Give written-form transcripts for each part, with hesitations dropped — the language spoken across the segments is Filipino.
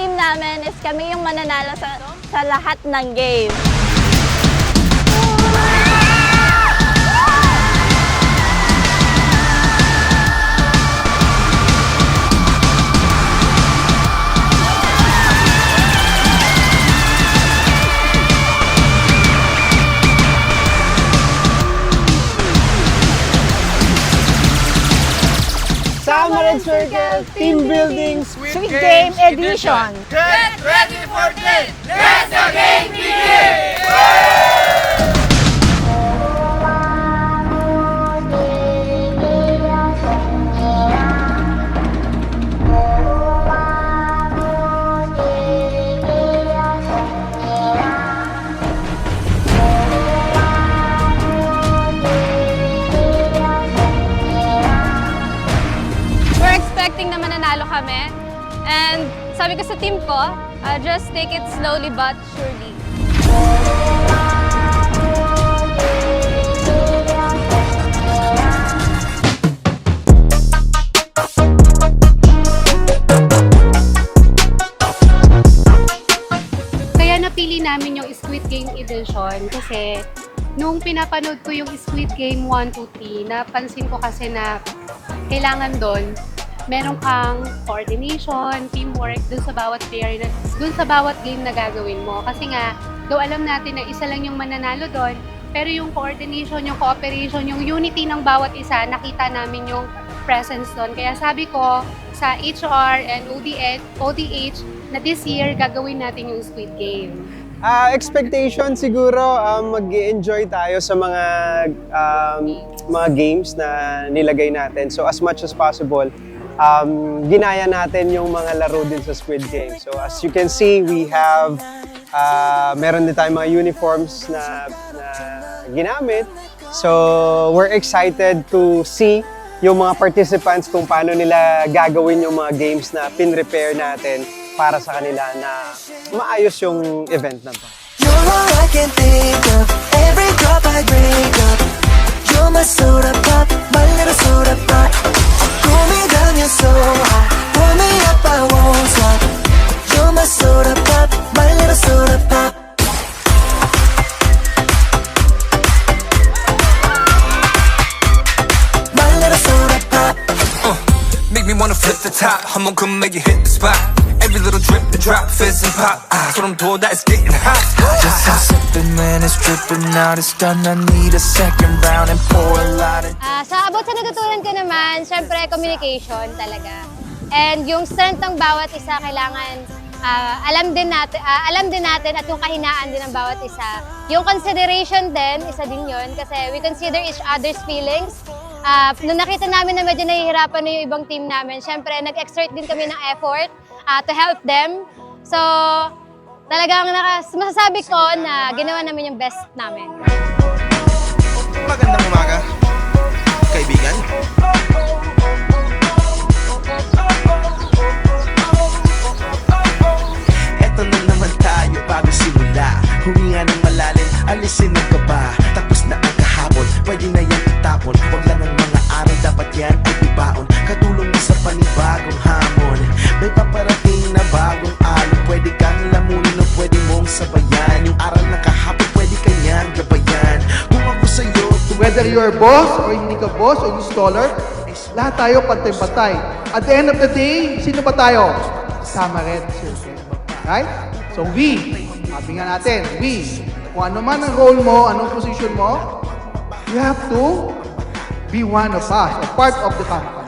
team namin is kami yung mananalo sa lahat ng game. Summer Circle Team Building Sweet Game Edition. Get ready for play! Let the game begin! We're expecting na mananalo kami. And sabi ko sa team ko, just take it slowly but surely. Kaya napili namin yung Squid Game Edition kasi nung pinapanood ko yung Squid Game 1, 2, 3, napansin ko kasi na kailangan doon meron kang coordination, teamwork dun sa bawat player, dun sa bawat game na gagawin mo. Kasi nga, though alam natin na isa lang yung mananalo doon, pero yung coordination, yung cooperation, yung unity ng bawat isa, nakita namin yung presence doon. Kaya sabi ko sa HR and ODH na this year gagawin natin yung Squid Game. Expectation siguro, mag-enjoy tayo sa mga games na nilagay natin. So as much as possible, ginaya natin yung mga laro din sa Squid Game. So as you can see, we have meron din tayong mga uniforms na ginamit. So we're excited to see yung mga participants kung paano nila gagawin yung mga games na pin-repair natin para sa kanila na maayos yung event na to. You're all I can think of. Every drop I drink up. You're my soda pop, my little soda pop. Cool me down, you're so hot. Pull me up, I won't stop. You're my soda pop, my little soda pop. My little soda pop. Make me wanna flip the top. I'ma come make you hit the spot. Every little drip, the drop, fizz and pop. So I'm told that it's getting hot. Just stop sipping when it's dripping out. It's done, I need a second round and pour a lot of. Sa abot sa natutunan ko naman, syempre communication talaga. And yung strength ng bawat isa kailangan alam din natin at yung kahinaan din ng bawat isa. Yung consideration din, isa din yun kasi we consider each other's feelings. Nung nakita namin na medyo nahihirapan na yung ibang team namin, syempre nag-exert din kami ng effort to help them. So, talagang masasabi ko na ginawa namin yung best namin. Magandang umaga, kaibigan. Eto na naman tayo bago simula. Huminga ng malalim, alisin ang kaba. Tapos na ang kahapon, pwede na yan itapon. Huwag lang ang mga araw, dapat yan ay ibaon. Katulong mo sa panibagong hamon. May paparating na bagong alon. Pwede kang lamunin o pwede mong sabayan. Yung aral na kahapon, pwede kanyang gabayan. Kung ako sa'yo, Whether you're boss or hindi ka boss o installer, lahat tayo pantay-pantay. At the end of the day, sino ba tayo? Sama rin. Right? So we, sabi nga natin, we, kung ano man ang role mo, anong position mo, you have to be one of us, a part of the company.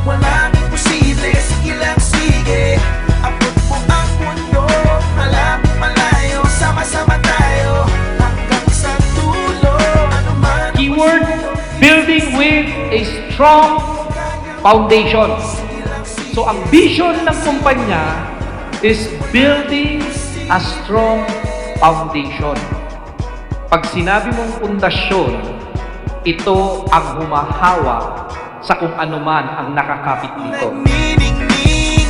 Walang imposible, sige lang sige. Abot mo ang mundo, malapit malayo. Sama-sama tayo, hanggang sa dulo. Ano man Keyword, building with a strong foundation. So ang vision ng kumpanya is building a strong foundation. Pag sinabi mong pundasyon, ito ang humahawa sa kung anuman ang nakakapit dito. nagniningning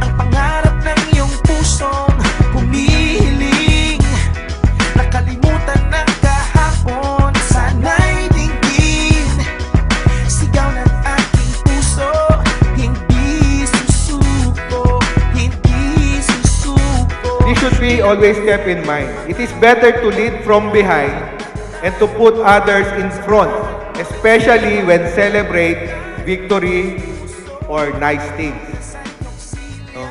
ang pangarap ng iyong pusong humihiling. Nakalimutan ng kahapon, sana'y dinggin. Sigaw ng aking puso, hindi susuko, hindi should be always kept in mind. It is better to lead from behind and to put others in front, especially when celebrate victory or nice things. No?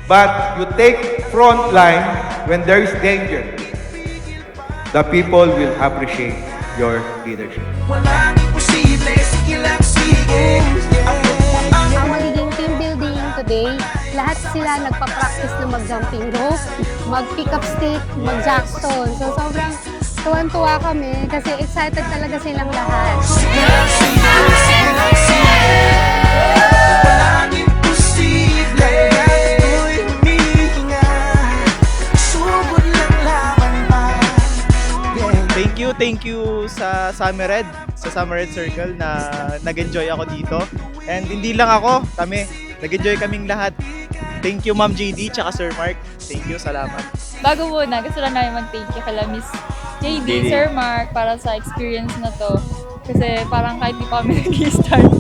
But you take front line when there is danger. The people will appreciate your leadership. Walang imposible, sige lang, sige. Ang magiging team building today, lahat sila nagpa-practice na mag-jumping rope, mag-pick up stick, mag-jackstone. So sobrang tuwan-tuwa kami kasi excited talaga silang lahat. Walang imposible, ako'y humihinga. Subod lang laban pa. Thank you sa Summer Red Circle na nag-enjoy ako dito. And hindi lang ako, nag-enjoy kaming lahat. Thank you Ma'am JD tsaka Sir Mark. Thank you, salamat. Bago muna, gusto lang namin mag-thank you kala Miss JD, Sir Mark, para sa experience na to. Kasi parang kahit di pa kami nag-start,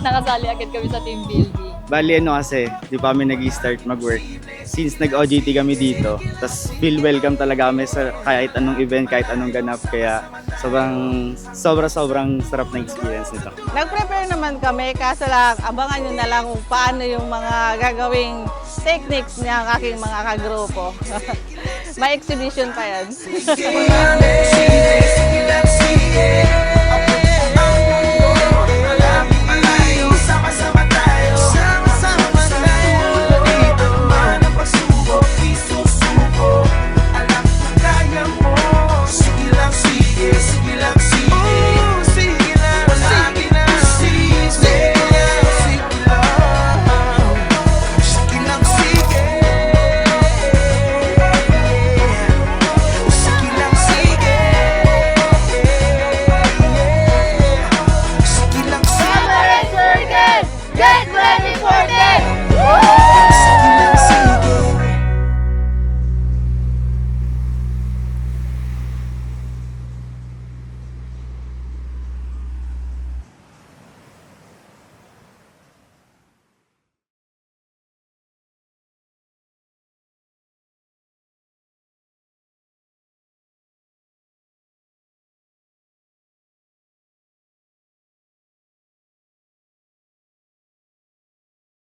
nakasali agad kami sa team building. Bali kasi, di pa kami nag-start mag-work. Since nag-OJT kami dito, tas feel welcome talaga kami sa kahit anong event, kahit anong ganap. Kaya sobrang sarap na experience nito. Nag-prepare naman kami, kaso lang abangan nyo na lang kung paano yung mga gagawing techniques ng aking mga kagrupo. May exhibition pa yan. Walang imposible, sige lang, sige.